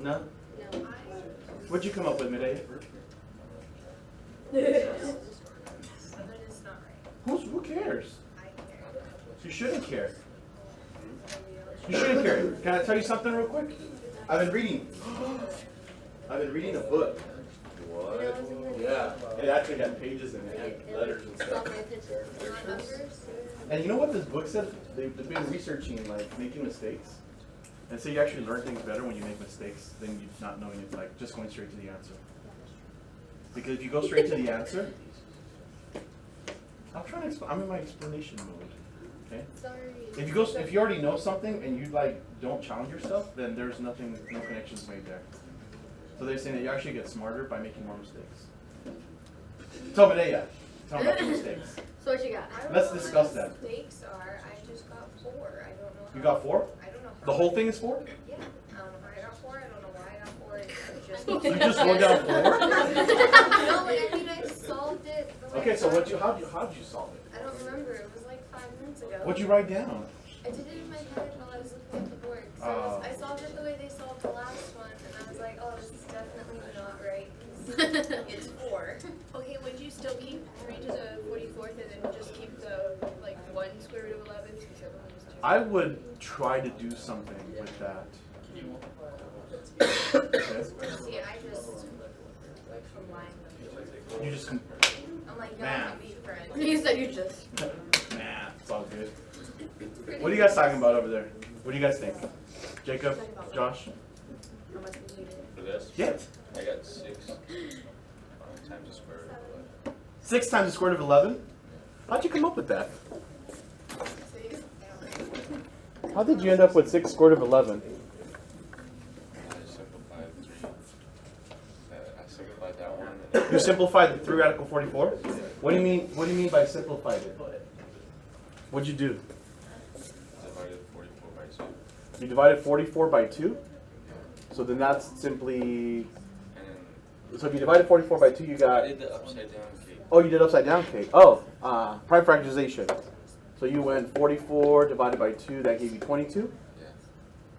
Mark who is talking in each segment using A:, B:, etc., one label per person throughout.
A: No?
B: No.
A: What'd you come up with, Medea?
B: But it's not right.
A: Who cares?
B: I care.
A: You shouldn't care. You shouldn't care. Can I tell you something real quick? I've been reading a book. What? Yeah. It actually had pages in it and letters and stuff. And you know what this book said? They've been researching like making mistakes. And so you actually learn things better when you make mistakes than you not knowing it, like just going straight to the answer. Because if you go straight to the answer, I'm in my explanation mode. Okay?
B: Sorry.
A: If you already know something and you like don't challenge yourself, then there's no connections made there. So they're saying that you actually get smarter by making more mistakes. Tell me about your mistakes.
C: So what you got?
A: Let's discuss that.
B: Mistakes are, I just got 4. I don't know.
A: You got 4?
B: I don't know.
A: The whole thing is 4?
B: Yeah. I don't know how I got 4. I don't know why I got 4. It's just.
A: You just wrote down 4?
B: No, but I mean I solved it.
A: Okay, so how did you solve it?
B: I don't remember. It was like 5 minutes ago.
A: What'd you write down?
B: I did it in my head while I was looking at the board. So I solved it the way they solved the last one, and I was like, oh, this is definitely not right. It's 4.
D: Okay, would you still keep 3 to the 44th and then just keep the, like, 1 square root of 11? Since the other one was 2?
A: I would try to do something with that. Okay.
B: See, I just combined them.
A: You just
B: I'm like, y'all
A: Man.
B: can be friends.
C: You said you just.
A: nah, it's all good. What are you guys talking about over there? What do you guys think? Jacob, Josh?
C: How much did you do?
E: For this,
A: Yeah.
E: I got 6 times the square root of 11.
A: 6 times the square root of 11? How'd you come up with that? How did you end up with 6 square root of 11?
E: I simplified 3. I simplified that one. And
A: You simplified the 3 radical 44? What do you mean by simplified it? What'd you do?
E: divided 44 by 2.
A: You divided 44 by 2? So then that's simply...
E: And
A: So if you divided 44 by 2, you
E: I
A: got...
E: did the upside down cake.
A: Oh, you did upside down cake. Oh, prime factorization. So you went 44 divided by 2, that gave you 22?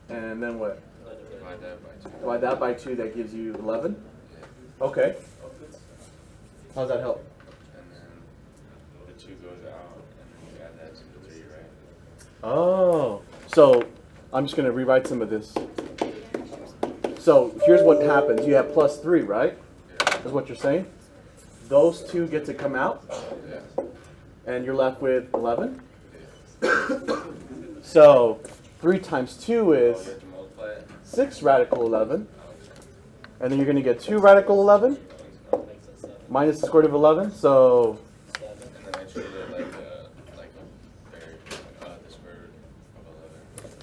E: Yeah.
A: And then what?
E: Divide that by 2.
A: Divide that by 2, that gives you 11?
E: Yeah.
A: Okay. How's that help?
E: And then the 2 goes out, and then you add that to the 3, right?
A: Oh. So I'm just going to rewrite some of this. So here's what happens. You have plus 3, right?
E: Yeah.
A: Is what you're saying? Those 2 get to come out,
E: Yeah.
A: and you're left with 11? So 3 times 2
E: Oh, you
A: is
E: have to multiply it?
A: 6 radical 11. And then you're going to get 2 radical 11 minus the square root of 11. So
E: And then I treat it like a very, the square root of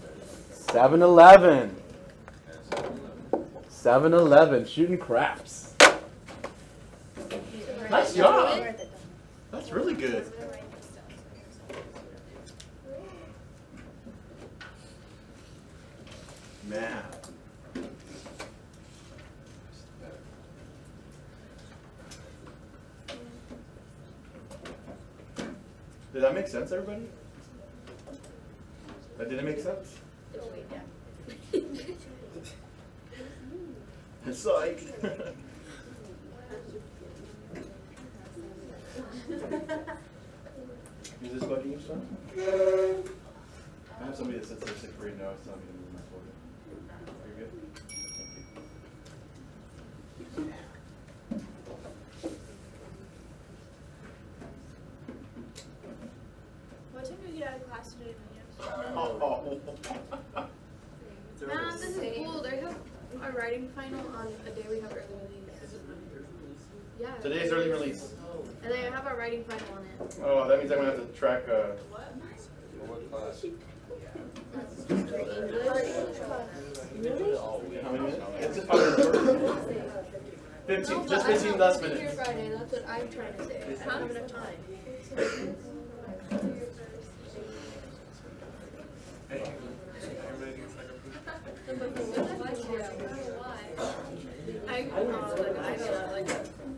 E: 11.
A: 711.
E: And so 11.
A: 711. Shooting craps. Nice job. That's really good. Man. Did that make sense, everybody? That didn't make sense? Psych. Is this bugging you, son? I have somebody that sits there 6th grade now. It's telling me to move my folder. You're good? Thank you.
D: What time did you get out of class today?
C: Man, this is cool. They have a writing final on a day we have early release. Yeah.
A: Today's early release.
C: And they have a writing final on it.
A: Oh, that means I'm going to have to track.
E: What class?
A: How many minutes? It's just 5 15. Just 15 less
C: Here
A: minutes.
C: Friday, that's what I'm trying to say. I don't have enough time.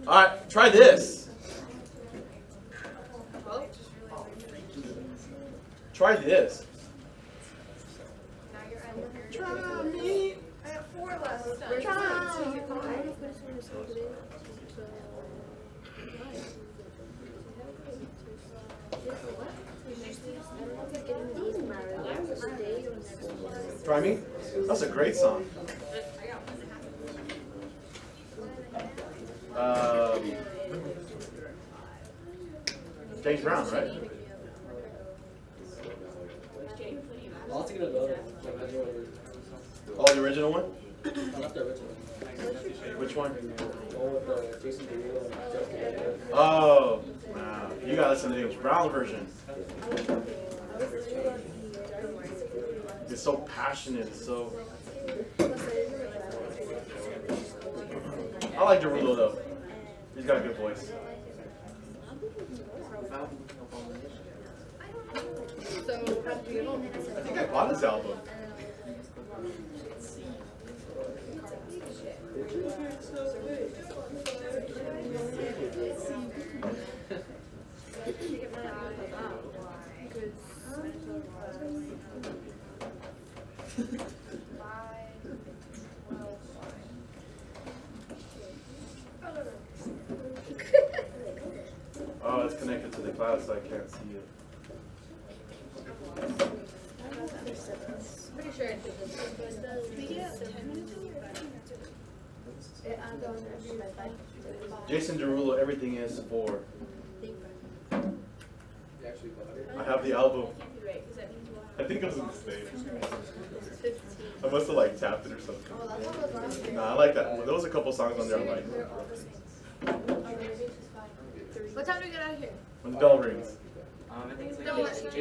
A: Alright, try this. Try this.
B: Now you're at
A: Try me at 4
B: more left.
C: Where's
B: Time.
C: I don't know if we're just gonna sell today. So,
A: Try Me? That's a great song. James Brown, right?
F: I'll take another.
A: Oh, the original one?
F: I left the original.
A: Which one?
F: The one with Jason Derulo and Justin Bieber.
A: Oh, wow. You gotta listen to the James Brown version. It's so passionate, it's so... I like Derulo though. He's got a good voice.
C: so how do you know?
A: I think I bought his album. Oh, it's connected to the cloud, so I can't see it.
C: Pretty sure it
A: Jason Derulo, Everything Is For. I have the album. I think it was a mistake. I must have like tapped it or something. Nah, I like that. Well, there was a couple songs on there I like.
C: What time do we get out of here?
A: When the bell rings.
F: I think it's
C: Don't
F: like
C: let-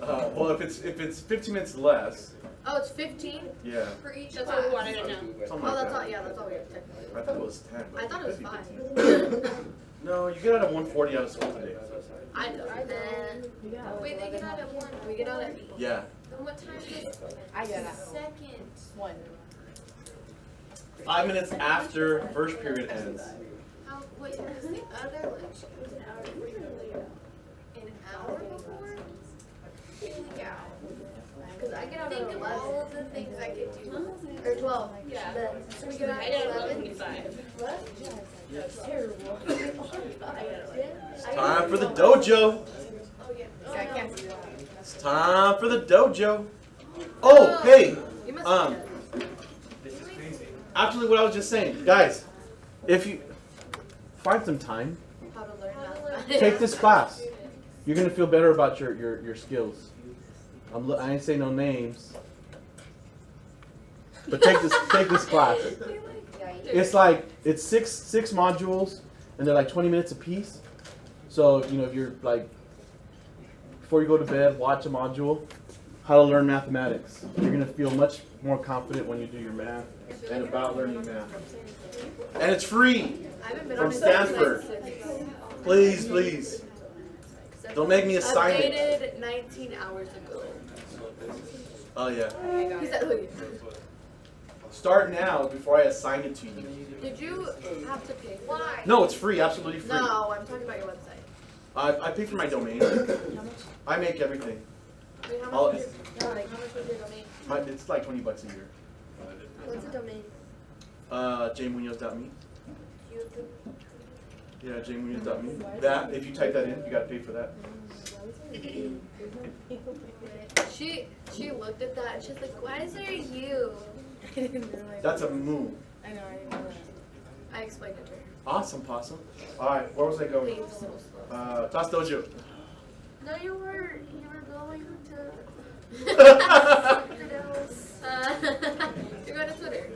F: 8:55.
A: Well, if it's 15 minutes less,
C: Oh, it's 15
A: yeah,
B: For each
D: That's
B: class.
D: what we wanted to know.
A: something
C: Oh,
A: like
C: that's
A: that.
C: all. Yeah, that's all we have technically.
A: I thought it was 10. But
C: I thought it was
A: could be
C: 5.
A: 15. No, you get out at 1:40 out of school today.
C: I know.
B: Wait, they get out at 1.
C: We get out at
A: Yeah.
B: Then what time is
C: I get out.
B: second?
C: 1.
A: 5 minutes after first period ends.
B: How, what time is the other lecture? An hour before? Yeah.
C: Because I get out
B: Think
C: at
B: of
C: 11.
B: all of the things I could do.
C: Or 12.
D: Yeah.
C: So we get out
D: I
C: at
D: did
C: 11.
D: 11:25.
C: What? That's terrible. I get
A: Time for the dojo.
B: Oh, yeah.
C: I can't do that.
A: It's time for the dojo. Oh, hey.
C: You must
A: Actually, what I was just saying, guys, if you find some time,
C: how to learn math.
A: take this class. You're gonna feel better about your skills. I ain't say no names, but take this class. It's like it's six modules, and they're like 20 minutes a piece. So you know, if you're like before you go to bed, watch a module. How to learn mathematics. You're gonna feel much more confident when you do your math and about learning math. And it's free
C: I haven't been
A: from
C: on it
A: Stanford.
C: since
A: Please, please. Don't make me assign it.
C: updated 19 hours ago.
A: Oh yeah.
C: He said, "Who?"
A: Start now before I assign it to you.
C: Did you have to pay for
B: Why?
A: No, it's free, absolutely free.
C: No, I'm talking about your website.
A: I pay for my domain.
C: How much?
A: I make everything.
C: Wait, how much?
A: I'll-
C: Was your, like, how much was your domain?
A: It's like $20 a year.
C: What's a domain?
A: jmunoz.me. Yeah, jmunoz.me. That, if you type that in, you gotta pay for that.
C: She looked at that and she's like, why is there a U? I didn't realize.
A: That's a move.
C: I know, I didn't know that. I explained it to her.
A: Awesome, possum. Alright, where was I going?
C: Leave so slow.
A: Toss Dojo.
C: No, you were going to. You're going to Twitter.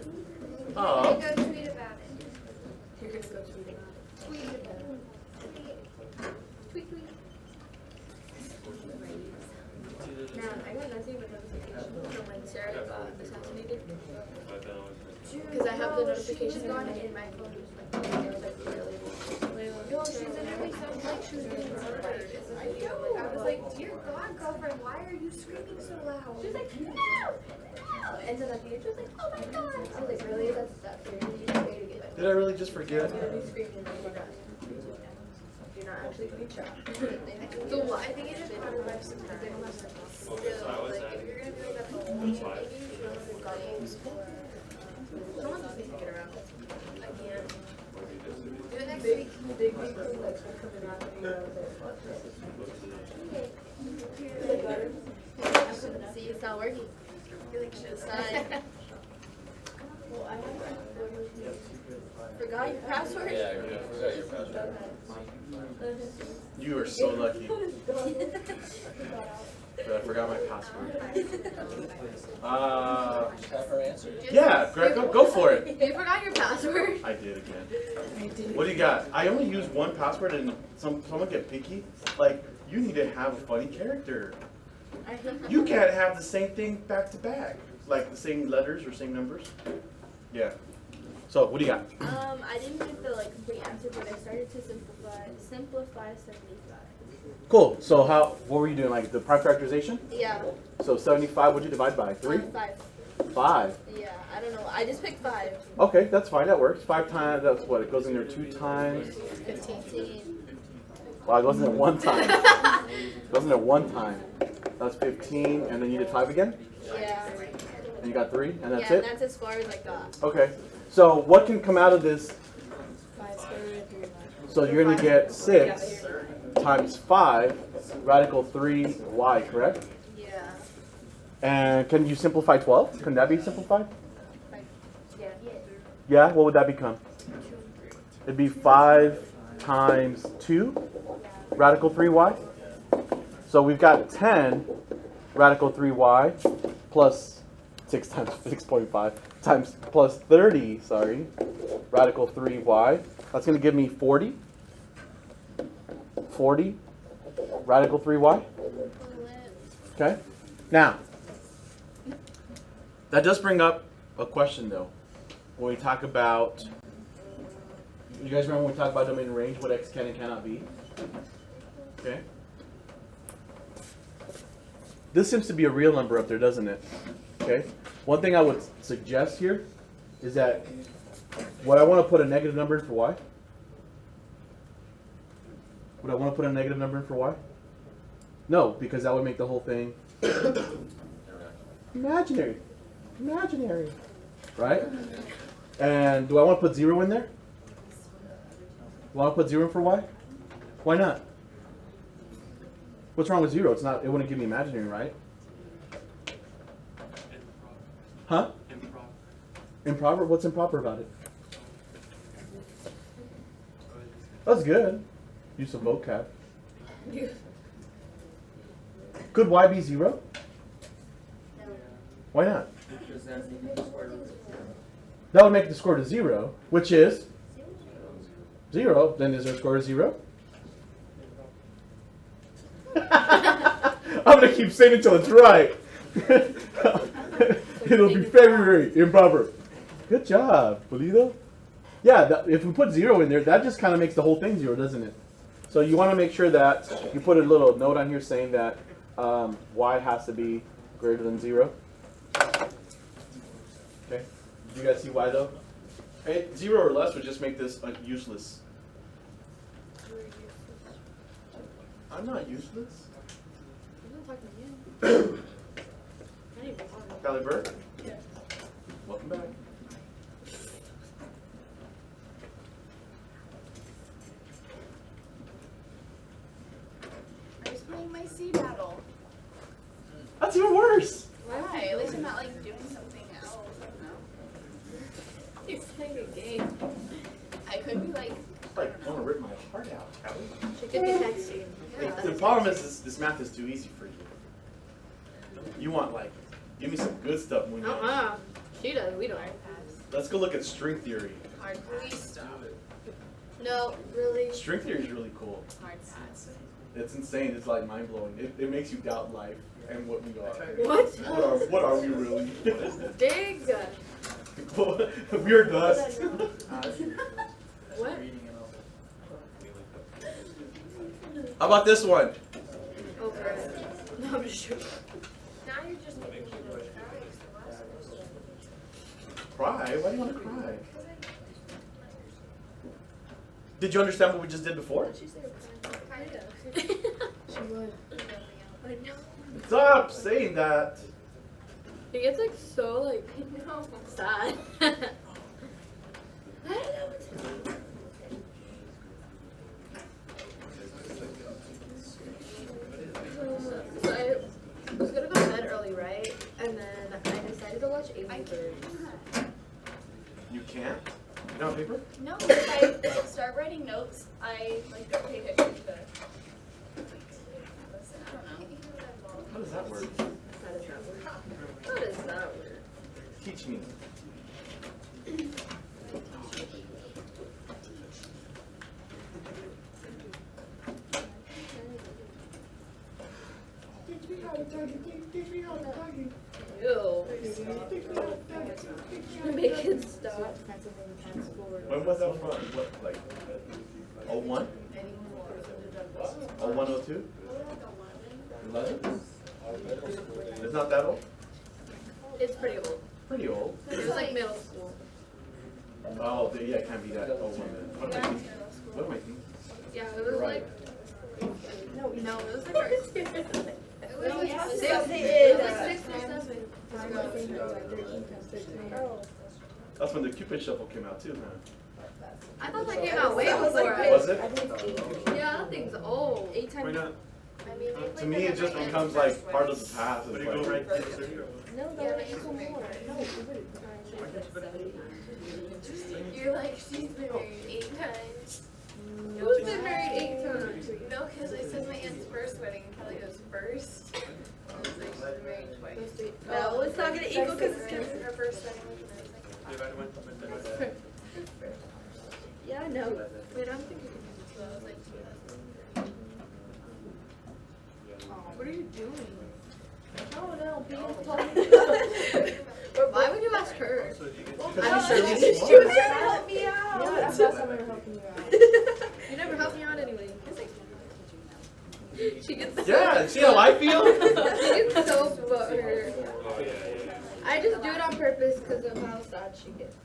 A: Oh.
B: Go tweet about it.
C: You're going to go tweet it.
B: Tweet about it. Tweet, tweet.
C: Man, I got nothing but notifications from when Sarah got assassinated. Because I have the notifications on and my phone was like, it was like really.
B: Yo, she literally sounds like she was getting murdered in the video. Like, I was like, dear God, girlfriend, why are you screaming so loud? She was like, no! No! And then at the end, she was like, oh my God! I was like, really? That's serious? You just waited to get
A: Did I really just forget?
C: You're screaming, oh my God. You're not actually be trapped.
B: So what? I think it just kind of like sometimes they don't have still like if you're gonna be like that the whole maybe you should have like goggles or someone just needs to get around. I can't. Do it next week.
C: Big people like coming out of
B: See, it's not working. You're like shit aside.
C: Well, I
B: Forgot your password?
E: Yeah, I forgot your password.
A: You are so lucky. But I forgot my password.
E: Just have her answer.
A: Yeah, Greg, go for it.
B: You forgot your password?
A: I did again. What do you got? I only use one password and someone get picky. Like, you need to have a funny character. You can't have the same thing back to back. Like the same letters or same numbers. Yeah. So, what do you got?
C: I didn't get the like complete answer, but I started to simplify 75.
A: Cool. So, what were you doing? Like the prime factorization?
C: Yeah.
A: So, 75, what'd you divide by? 3?
C: 5.
A: 5.
C: Yeah, I don't know. I just picked 5.
A: Okay, that's fine. That works. 5 times, that's what? It goes in there 2 times.
C: 15.
A: Wow, it goes in there 1 time. It goes in there 1 time. That's 15, and then you did 5 again?
C: Yeah.
A: And you got 3, and that's
C: Yeah,
A: it?
C: and that's as far as I got.
A: Okay. So, what can come out of this?
C: 5 square root of 3.
A: So, you're going to get 6 times 5, radical 3y, correct?
C: Yeah.
A: And can you simplify 12? Can that be simplified?
C: Yeah.
A: Yeah, what would that become? It'd be 5 times 2, radical 3y. So we've got 10 radical 3y plus 6 times 6.5 times plus 30, radical 3y. That's going to give me 40. 40 radical 3y. Okay? Now, that does bring up a question though. When we talk about, you guys remember when we talked about domain and range, what x can and cannot be? Okay? This seems to be a real number up there, doesn't it? Okay? One thing I would suggest here is that, would I want to put a negative number in for y? Would I want to put a negative number in for y? No, because that would make the whole thing imaginary. Imaginary. Right? And do I want to put 0 in there? Want to put 0 in for y? Why not? What's wrong with 0? It's not. It wouldn't give me imaginary, right? Huh? Improper? What's improper about it? That's good. Use of vocab. Could y be 0? Why not?
F: Because that's the square root.
A: That would make the square root of 0, which is 0. Then is there a square root of 0? I'm going to keep saying it until it's right. It'll be very improper. Good job, Pulido. Yeah, if we put 0 in there, that just kind of makes the whole thing 0, doesn't it? So you want to make sure that you put a little note on here saying that y has to be greater than 0. Okay. Do you guys see why though? Okay. 0 or less would just make this useless. I'm not useless.
B: I'm not talking to you. I need to be honest.
A: Callie Bird?
B: Yeah.
A: Welcome back.
D: I was playing my sea battle.
A: That's even worse.
D: Why? At least I'm not like doing something else. I don't know.
B: You're playing a game.
D: I could be like,
A: It's like I want to rip my heart out, Callie.
B: She could be texting.
A: The problem is this math is too easy for you. You want like, give me some good stuff when you.
B: She does. We don't.
A: Let's go look at string theory.
D: hard please stop.
B: No, really.
A: String theory is really cool.
D: Hard pass.
A: It's insane. It's like mind blowing. It makes you doubt life and what we are.
B: What?
A: What are we really?
B: Big.
A: We are dust.
B: What?
A: How about this one?
B: Okay. No, I'm just joking.
D: Now you're just making me really cry.
A: Cry? Why do you want to cry? Did you understand what we just did before?
B: Did you say cry?
C: She would.
B: I know.
A: Stop saying that.
C: It gets like so like sad. So I was gonna go to bed early, right? And then I decided to watch Angry Birds.
A: You can't? You don't have paper?
D: No, if I like, start writing notes, I like don't pay attention to the. Listen, I don't know.
A: How does that work?
C: How does that work? How does that work?
A: Teach me.
C: Ew. Make it stop.
A: When was that from? What, like, 01? 01, 02? 11? It's not that old?
C: It's pretty old.
A: Pretty old.
C: It was like middle school.
A: Oh, yeah, it can't be that 01 then. What am I thinking? What am I thinking?
C: Yeah, it
A: You're
C: was
A: right.
C: like. No, it was like our
B: It was like
C: sixth.
B: six.
C: It was like 6 or 7.
A: That's when the Cupid Shuffle came out too, huh?
C: I thought that came out way before.
A: Was it?
C: Yeah, that thing's old.
F: 8 times.
B: I mean,
A: To me, it just becomes like part of the past. It's like,
B: No, but equal more. No, you're like, she's been married 8 times.
C: Who's been married 8 times?
B: No, because I said my aunt's first wedding, Kelly was first. I was like, she's been married twice.
C: No, it's not gonna equal because it's gonna.
B: Her first wedding was when I was like,
C: Yeah, I know. Wait, I'm thinking.
B: so I was like 2003.
C: What are you doing?
B: No,
C: Why would you ask her?
A: I'm sure
C: she
A: this
C: was
A: is-
C: trying to help me out. You never help me out anyway. She gets so
A: Yeah, see how I feel?
C: she gets so butthurt. I just do it on purpose because of how sad she gets.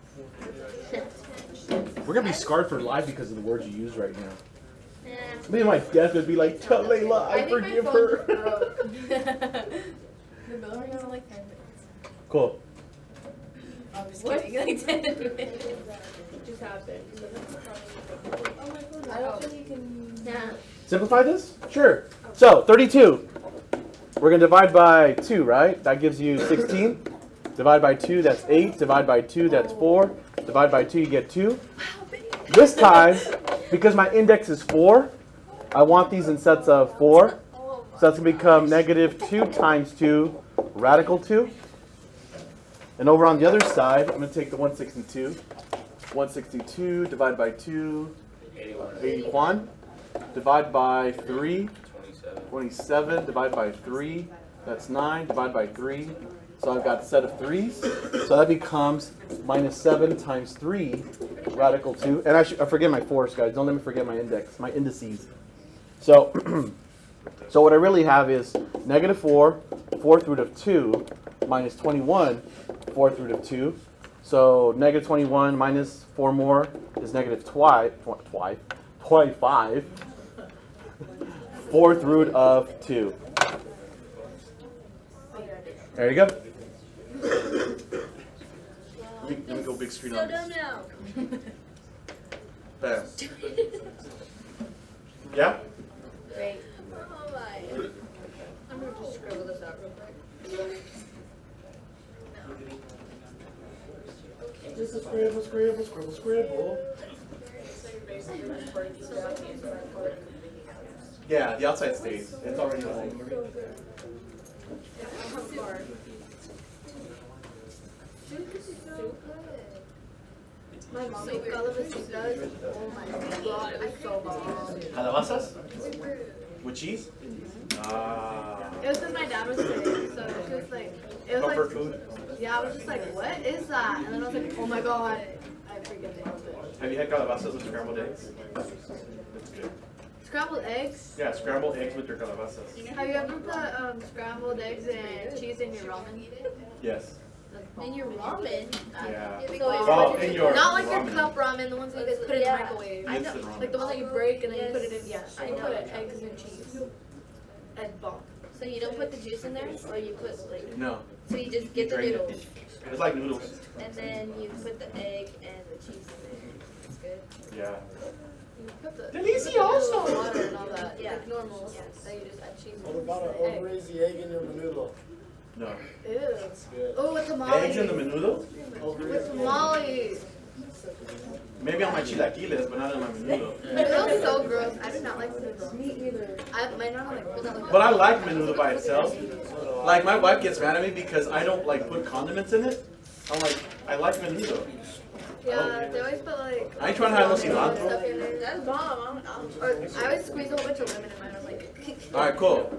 A: We're gonna be scarred for life because of the words you use right now. Me and my death would be like, tell Layla I forgive her.
B: The bill rings in like 10 minutes.
A: Cool.
B: I'm just kidding, like 10 minutes.
C: Just happened.
B: I don't think you can.
C: Yeah.
A: Simplify this? Sure. So, 32. We're gonna divide by 2, right? That gives you 16. Divide by 2, that's 8. Divide by 2, that's 4. Divide by 2, you get 2. This time, because my index is 4, I want these in sets of 4. So that's going to become negative 2 times 2, radical 2. And over on the other side, I'm going to take the 162. 162 divided by 2, 81. Divide by 3, 27. Divide by 3, that's 9. Divide by 3. So I've got a set of 3s. So that becomes minus 7 times 3, radical 2. And I forget my force, guys. Don't let me forget my index, my indices. So, so what I really have is negative 4, 4th root of 2, minus 21, 4th root of 2. So negative 21 minus 4 more is negative 25. 4th root of 2. There you go. Let me go big screen on this.
C: now.
A: Bam. Yeah?
C: Great. Oh my. I'm gonna just scribble this out real quick.
A: Just a scribble, scribble, scribble, scribble. Yeah, the outside stays. It's already home.
C: My mom made calabasitas. Oh my god, it was so bomb.
A: Calabazas? With cheese? Ah.
C: It was because my dad was sick, so it was just like, it was
A: Comfort
C: like,
A: food.
C: yeah, I was just like, what is that? And then I was like, oh my god, I freaking loved it.
A: Have you had calabazas with scrambled eggs? It's good.
C: Scrambled eggs?
A: Yeah, scrambled eggs with your calabazas.
C: Have you ever put scrambled eggs and cheese in your ramen?
A: Yes.
D: In your ramen.
A: Yeah.
D: So
A: Well, in your
C: Not like your
A: ramen.
C: cup ramen, the ones that you guys put in the
D: Yeah.
C: microwave.
A: Instant ramen.
C: Like the ones that you break and then you
D: Yes.
C: put it in. Yeah,
D: I
C: I
D: know.
C: put it eggs and cheese. And bomb.
D: So you don't put the juice in there, or you put like,
A: No,
D: so you just get the
A: Drain it.
D: noodles,
A: it's like noodles.
D: and then you put the egg and the cheese in there. It's good.
A: Yeah.
C: You put the
A: Delicioso.
C: water and all that.
D: Yeah.
C: Like normal.
D: Yes.
C: Then you just add cheese.
G: What about an
C: and
G: over
C: egg.
G: easy egg in your menudo?
A: No.
C: Ew.
G: Good.
C: Oh, with tamales.
A: Eggs in the menudo?
G: Over
C: With
G: easy egg.
C: tamales.
A: Maybe on my chilaquiles, but not on my menudo.
C: Menudo's so gross. I do not like menudo. Me either. My mom like does not like.
A: But I like menudo by itself. Like my wife gets mad at me because I don't like put condiments in it. I'm like, I like menudo.
C: Yeah, they always put like.
A: I ain't trying to have no cilantro.
C: Stuff in there.
D: That's bomb.
C: Or I always squeeze a whole bunch of lemon in mine. I'm like.
A: Alright, cool.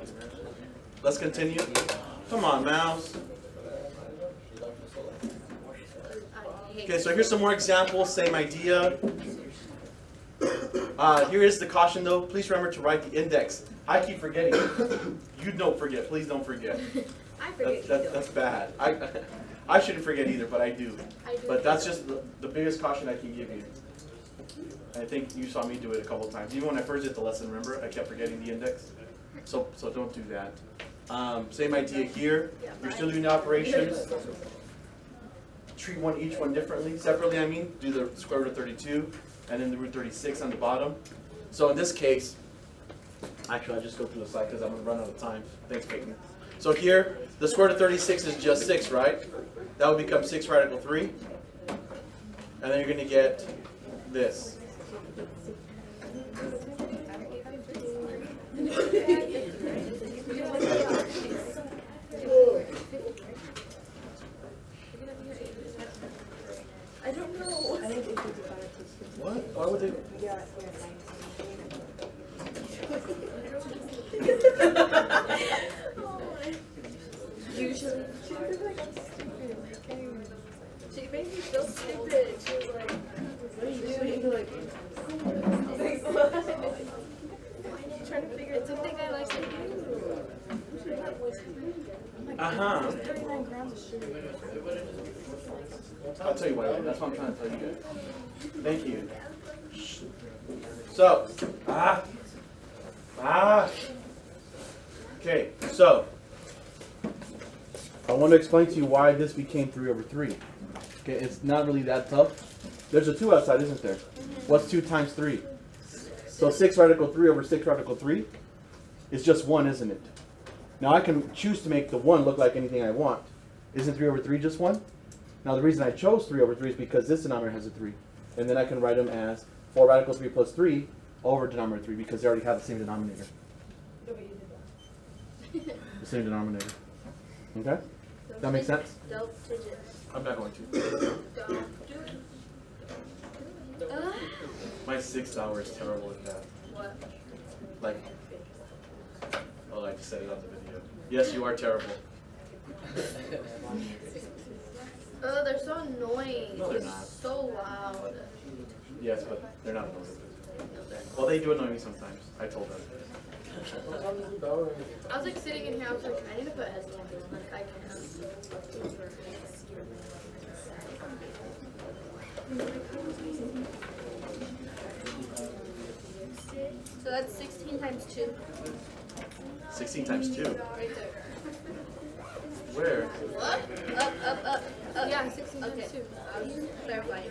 A: Let's continue. Come on, mouse. Okay, so here's some more examples, same idea. Here is the caution though. Please remember to write the index. I keep forgetting. You don't forget. Please don't forget.
C: I forget.
A: That's bad. I shouldn't forget either, but I do.
C: I do.
A: But that's just the biggest caution I can give you. I think you saw me do it a couple times. Even when I first did the lesson, remember? I kept forgetting the index. So don't do that. Same idea here. You're still doing the operations. Treat each one differently, separately I mean. Do the square root of 32 and then the root 36 on the bottom. So in this case, actually I'll just go through the slide because I'm going to run out of time. Thanks, Peyton. So here, the square root of 36 is just 6, right? That would become 6 radical 3. And then you're going to get this.
C: I don't know. I think it's
A: What? Why would they?
C: Usually. She made me feel stupid. She was like, what are you doing? Like, trying to figure it's something I like to do.
A: Uh-huh.
C: 39 grams of sugar.
A: I'll tell you why. That's what I'm trying to tell you guys. Thank you. So, okay, so I want to explain to you why this became 3 over 3. Okay, it's not really that tough. There's a 2 outside, isn't there? What's 2 times 3? So 6 radical 3 over 6 radical 3 is just 1, isn't it? Now I can choose to make the 1 look like anything I want. Isn't 3 over 3 just 1? Now the reason I chose 3 over 3 is because this denominator has a 3. And then I can write them as 4 radical 3 plus 3 over denominator 3 because they already have the same denominator. The same denominator. Okay? Does that make sense?
D: Double digits.
A: I'm not going to. My 6th hour is terrible at that.
C: What?
A: Like, oh, I just said it on the video. Yes, you are terrible.
C: Oh, they're so annoying.
A: No, they're
C: It's
A: not.
C: so loud.
A: Yes, but they're not annoying. Well, they do annoy me sometimes. I told them.
C: I was like sitting in here, I was like, I need to put headphones on. Like, I can't.
D: So that's 16 times 2.
A: 16 times 2.
D: Right there.
A: Where?
D: What? Up.
C: Yeah, 16 times
D: Okay.
C: 2.
D: I was clarifying.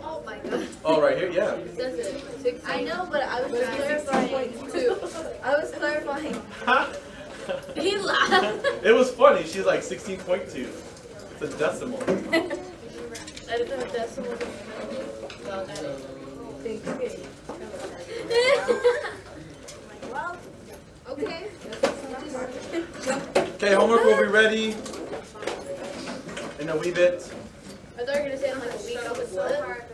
C: Oh my god.
A: Oh, right here? Yeah.
C: It says it. 16.
D: I know, but I was just clarifying.
C: 2.
D: I was clarifying.
C: He laughed.
A: It was funny. She's like 16.2. It's a decimal.
C: I didn't have a decimal. No, that is. Thank you.
D: Well, okay.
A: Okay, homework will be ready in a wee bit.
C: I thought you were going to say it in like a week. I was like, what?